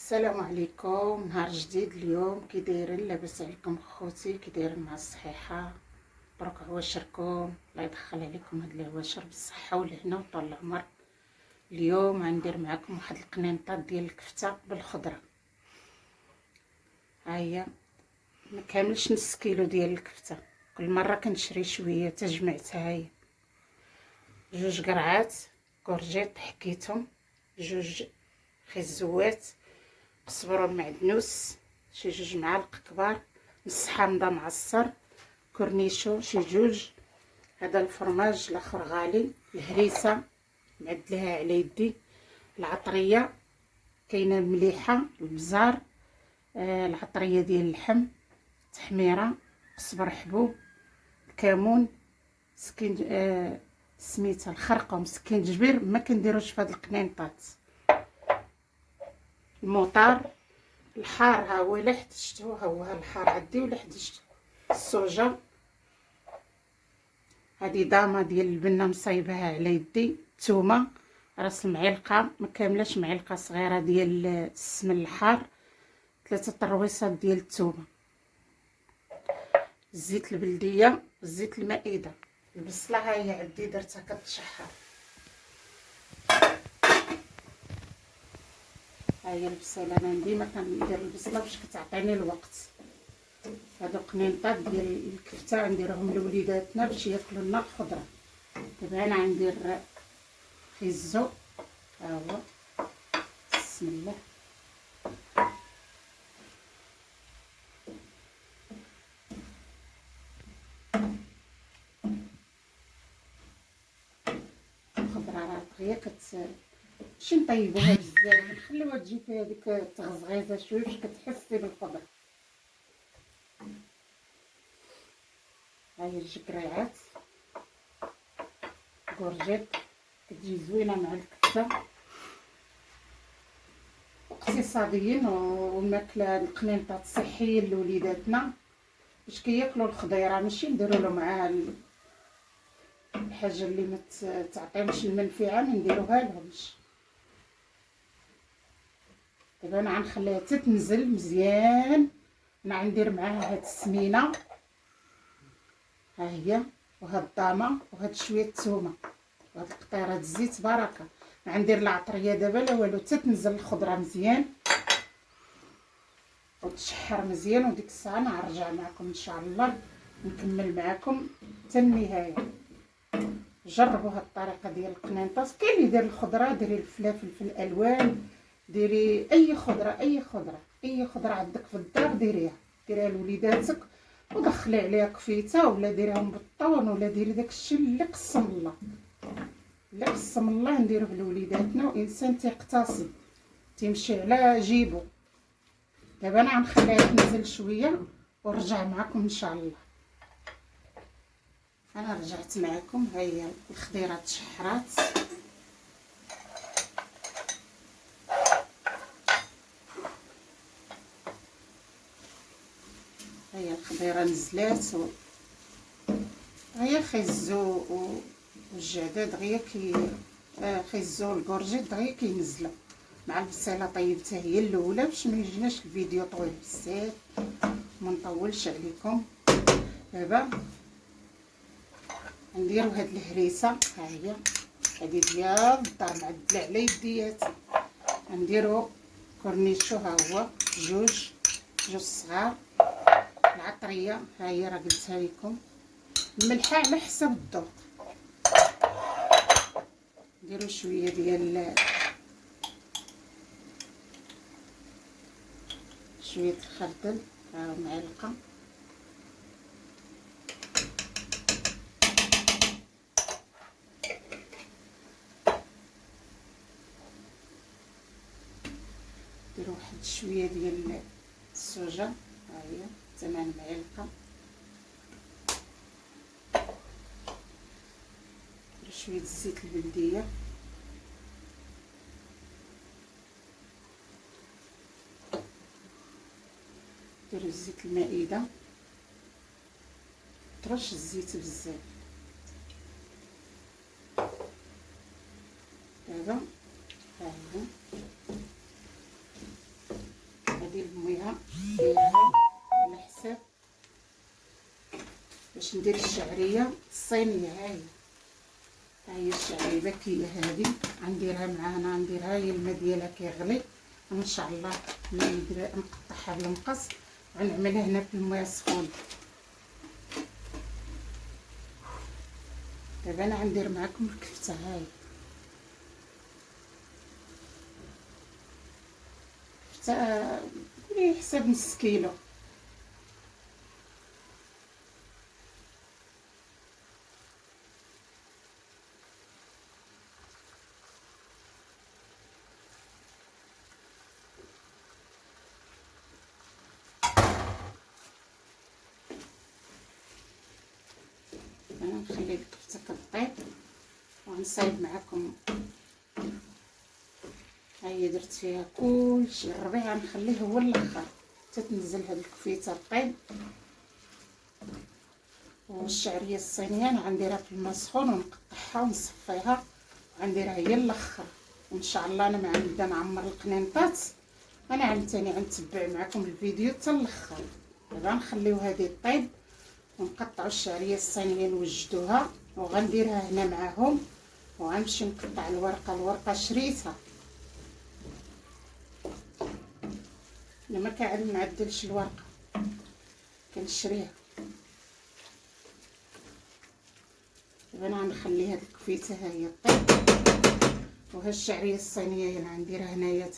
السلام عليكم. نهار جديد اليوم. كي دايرين؟ لاباس عليكم خوتي؟ كي دايرين مع الصحيحه؟ برك عواشركم، الله يدخل عليكم هاد العواشر بالصحه والهنا وطول العمر. اليوم غندير معكم واحد القنينطات ديال الكفته بالخضره. ها هي، ما كاملش نص كيلو ديال الكفته، كل مره كنشري شويه تجمعتها. هي جوج قرعات كورجيط حكيتهم، جوج خيزوات، قزبر ومعدنوس، شي جوج معالق كبار، نص حامضه معصر، كورنيشو شي جوج، هذا الفرماج الاخر غالي، الهريسه معدلها على يدي، العطريه كاينه مليحه، البزار، العطريه ديال اللحم، تحميره، قزبر حبوب، الكمون، سكين سميتها الخرقوم، سكينجبير ما كنديروش في هاد القنينطات، الموطار، الحار ها هو اللي حدشتو، ها هو الحار عندي ولا حدشتو، الصوجه، هذه داما ديال البنه مصايبها على يدي، الثومه راس المعلقه ما كاملاش، معلقه صغيره ديال السمن الحار، 3 طرويصات ديال الثومه، الزيت البلديه، الزيت المائده، البصله ها هي عندي درتها كتشحر، ها هي البصله. انا ديما كندير البصله باش كتعطيني الوقت. هادو قنينطات ديال الكفته غنديرهم لوليداتنا باش ياكلوا لنا الخضره. دابا انا غندير خيزو، ها هو، بسم الله، الخضره راه دغيا ماشي نطيبوها بزاف، نخليوها تجي فيها ديك التغزغيزه شويه باش كتحسي بالخضره. ها هي جوج كريعات كورجيط كتجي زوينه مع الكفته، اقتصاديين والماكله القنينطات صحيه لوليداتنا باش كياكلوا الخضيره، ماشي نديروا له معاها الحاجه اللي ما تعطيهمش المنفعه ما نديروها لهمش. دابا انا غنخليها حتى تنزل مزيان، انا غندير معاها هاد السمينه، ها هي، وهاد الطامه، وهاد شويه الثومه، وهاد القطيره الزيت بركه. غندير العطريه دابا لا والو حتى تنزل الخضره مزيان وتشحر مزيان، وديك الساعه نرجع معكم ان شاء الله نكمل معكم حتى النهايه. جربوا هاد الطريقه ديال القنينطاس. كاين اللي يدير الخضره، ديري الفلافل في الالوان، ديري اي خضره، اي خضره، اي خضره عندك في الدار ديريها لوليداتك، ودخلي عليها كفيته، ولا ديريهم بالطون، ولا ديري داكشي اللي قسم الله، اللي قسم الله نديروه لوليداتنا، وانسان تيقتصد تيمشي على جيبو. دابا انا غنخليها تنزل شويه ونرجع معكم ان شاء الله. انا رجعت معكم، ها هي الخضيره تشحرات، ها هي الخضيره نزلات، هي خيزو والجعده دغيا خيزو الكورجيط دغيا كينزلوا مع البصيله. طيبتها هي الاولى باش ما يجيناش الفيديو طويل بزاف، ما نطولش عليكم. دابا نديرو هاد الهريسه، ها هي هادي ديال الدار معدله على يدياتي. نديرو كورنيشو، ها هو جوج صغار، العطريه ها هي راه قلتها لكم، الملحه على حسب الذوق، نديرو شويه ديال شويه الخردل، ها معلقه، نديرو واحد شويه ديال السوجه، ها هي 8 معالق، شويه الزيت البلديه، نديرو الزيت المائده، ترش الزيت بزاف. دابا ها هي ديال المياه ديالها على حساب باش ندير الشعريه الصينيه. ها هي الشعريه بكيه هذه غنديرها معانا، غنديرها هي الماء ديالها كيغلي ان شاء الله نقطعها بالمقص ونعملها هنا في الماء السخون. دابا انا غندير معكم الكفته. هاهي كفته قولي حساب نص كيلو. انا نخلي الكفته كطيب وغنصايب معكم. ها هي درت فيها كلشي، الربيع غنخليه هو الاخر حتى تنزل هاد الكفيته طيب. والشعريه الصينيه انا غنديرها في الماء سخون ونقطعها ونصفيها وغنديرها هي الاخر ان شاء الله. انا ما غنبدا نعمر القنينطات، انا عاوتاني غنتبع معكم الفيديو حتى الاخر. دابا نخليو هذه طيب ونقطعوا الشعريه الصينيه نوجدوها وغنديرها هنا معاهم وغنمشي نقطع الورقه شريتها. انا ما كنعدلش الورقه كنشريها. دابا انا غنخلي هاد الكفيته ها هي طيب، وها الشعريه الصينيه اللي غنديرها هنايا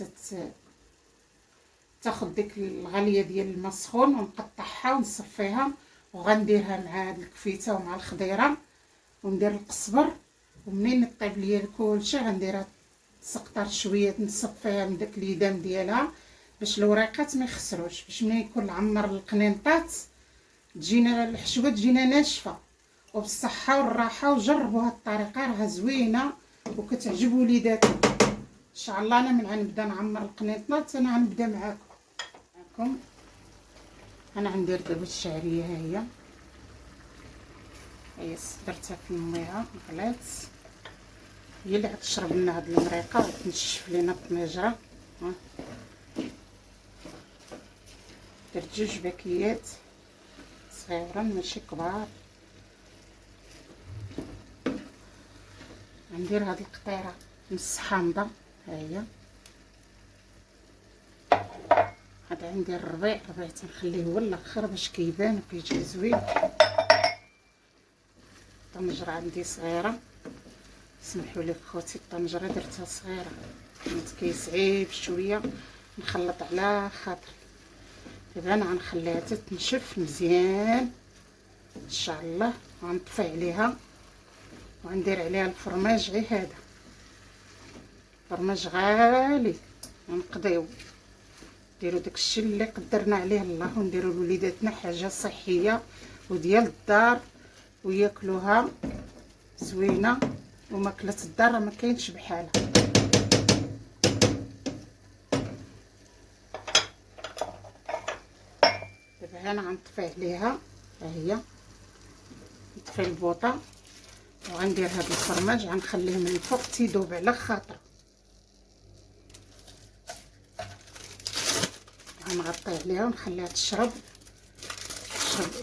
تاخد ديك الغليه ديال الماء سخون ونقطعها ونصفيها وغنديرها مع هاد الكفيته ومع الخضيره وندير القزبر. ومنين طيب ليا كلشي غنديرها تسقطر شويه نصفيها من داك اليدام ديالها باش الوريقات ما يخسروش، باش ملي يكون عمر القنينطات تجينا الحشوه تجينا ناشفه وبالصحه والراحه. وجربوا هاد الطريقه راها زوينه وكتعجب وليداتكم ان شاء الله. انا من غنبدا نعمر القنينطات انا غنبدا معكم. انا غندير دابا الشعريه. ها هي درتها في المياه غلات، هي اللي غتشرب لنا هاد المريقه وتنشف لينا الطنجره. درت 2 باكيات صغيرين ماشي كبار. غندير هاد القطيره نص حامضه. ها هي هذا عندي الربيع تنخليه هو الاخر باش كيبان وكيجي زوين. الطنجره عندي صغيره، سمحوا لي خوتي الطنجره درتها صغيره حيت كيصعيب شويه نخلط على خاطر. دابا انا غنخليها حتى تنشف مزيان ان شاء الله وغنطفي عليها وغندير عليها الفرماج. غير هذا فرماج غالي غنقضيو نديرو داكشي اللي قدرنا عليه الله ونديرو لوليداتنا حاجه صحيه وديال الدار وياكلوها زوينه. وماكله الدار ما كاينش بحالها. دابا انا غنطفي عليها. ها هي نطفي البوطه وغندير هذا الفرماج غنخليه من الفوق تيذوب على خاطر. غنغطي عليها ونخليها تشرب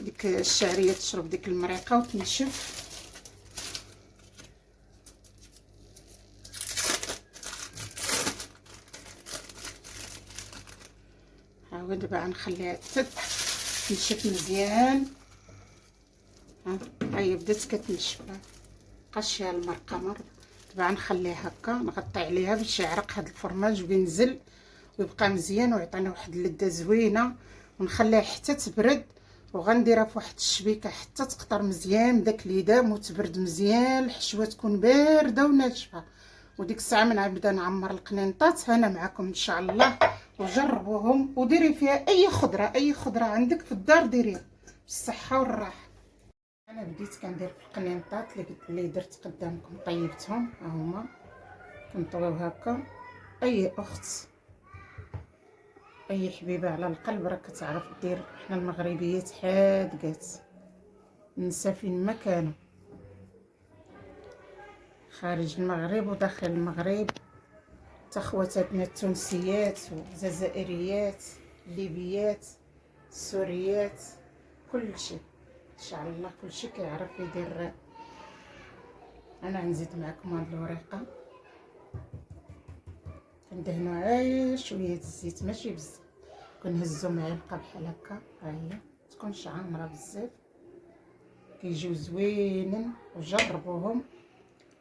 ديك الشعريه تشرب ديك المريقه وتنشف. ها دابا غنخليها تنشف مزيان. ها هي بدات كتنشف مابقاش فيها المرقه دابا غنخليها هكا نغطي عليها باش يعرق هذا الفرماج وينزل ويبقى مزيان ويعطينا واحد اللذه زوينه. ونخليها حتى تبرد وغنديرها في واحد الشبيكه حتى تقطر مزيان داك ليدام وتبرد مزيان، الحشوه تكون بارده وناشفه. وديك الساعه من نبدا نعمر القنينطات انا معكم ان شاء الله. وجربوهم وديري فيها اي خضره عندك في الدار ديريها بالصحه والراحه. انا بديت كندير في القنينطات اللي درت قدامكم طيبتهم ها هما كنطويو هكا. اي اخت اي حبيبه على القلب راه كتعرف دير. حنا المغربيات حادقات النساء فين ما كانوا خارج المغرب وداخل المغرب، حتى خواتاتنا التونسيات والجزائريات الليبيات، السوريات، كلشي ان شاء الله كلشي كيعرف يدير. انا غنزيد معكم هاد الوريقه، كندهنو غير شويه الزيت ماشي بزاف، كنهزو معلقه بحال هكا، ها هي متكونش عامره بزاف، كيجيو زوينين وجربوهم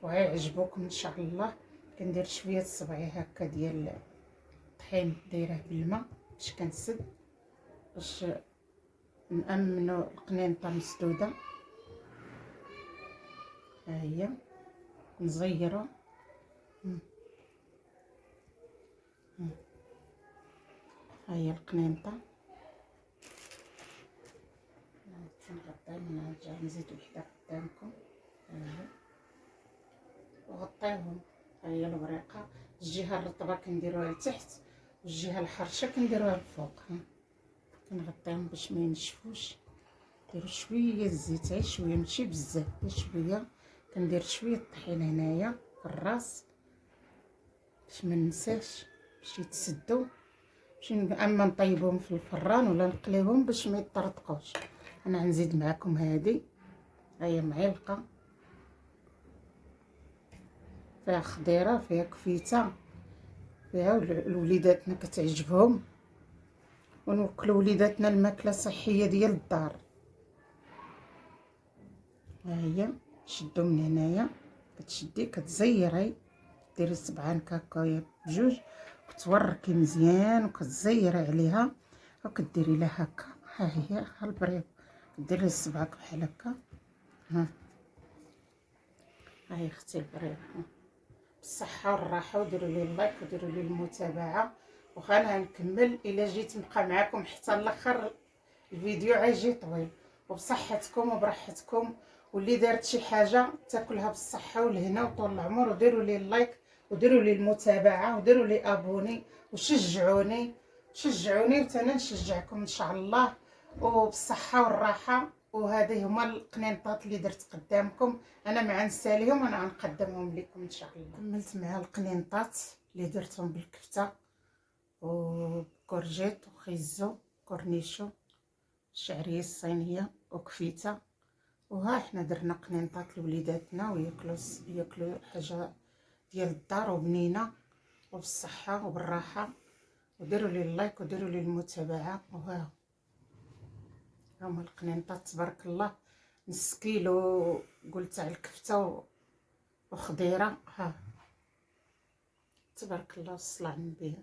وغيعجبوكم ان شاء الله. كندير شويه صبعي هكا ديال الطحين دايره بالماء باش كنسد، باش نأمنو القنينطه مسدوده. ها هي نزيرو، ها هي القنينطه. كنغطيها من هاد الجهه، نزيد وحده قدامكم، ها هي وغطيهم. ها هي الوريقه، الجهه الرطبه كنديروها لتحت والجهه الحرشه كنديروها لفوق. ها كنغطيهم باش ما ينشفوش. ندير شويه الزيت، غير شويه ماشي بزاف، غير شويه. كندير شويه الطحين هنايا في الراس باش ما ننساش، باش يتسدوا، باش اما نطيبهم في الفران ولا نقليهم باش ما يطرطقوش. انا غنزيد معكم هذه، هي معلقه فيها خضيره، فيها كفيته، فيها الوليداتنا كتعجبهم، ونوكلوا وليداتنا الماكله صحيه ديال الدار. ها هي شدوا من هنايا، كتشدي كتزيري، ديري صبعان هكايا بجوج وتوركي مزيان وكتزيري عليها وكديري لها هكا. ها هي البريض، ديري صبعك بحال هكا. ها هي اختي البريض، بالصحه والراحه، وديروا لي اللايك وديروا لي المتابعه. واخا انا غنكمل الا جيت نبقى معكم حتى الاخر، الفيديو غيجي طويل. وبصحتكم وبراحتكم، واللي دارت شي حاجه تاكلها بالصحه والهنا وطول العمر. وديروا لي اللايك وديروا لي المتابعه وديروا لي ابوني وشجعوني، شجعوني وتانا نشجعكم ان شاء الله، وبالصحه والراحه. وهذه هما القنينطات اللي درت قدامكم، انا ما غنساليهم، انا غنقدمهم لكم ان شاء الله. كملت مع القنينطات اللي درتهم بالكفته وكورجيت وخيزو كورنيشو، الشعريه الصينيه وكفيته. وها حنا درنا قنينطات لوليداتنا وياكلوا حاجه ديال الدار وبنينه وبالصحه وبالراحه. وديروا لي اللايك وديروا لي المتابعه. وها هما القنينطات تبارك الله، نص كيلو قلت على الكفته وخضيره. ها تبارك الله والصلاه على النبي.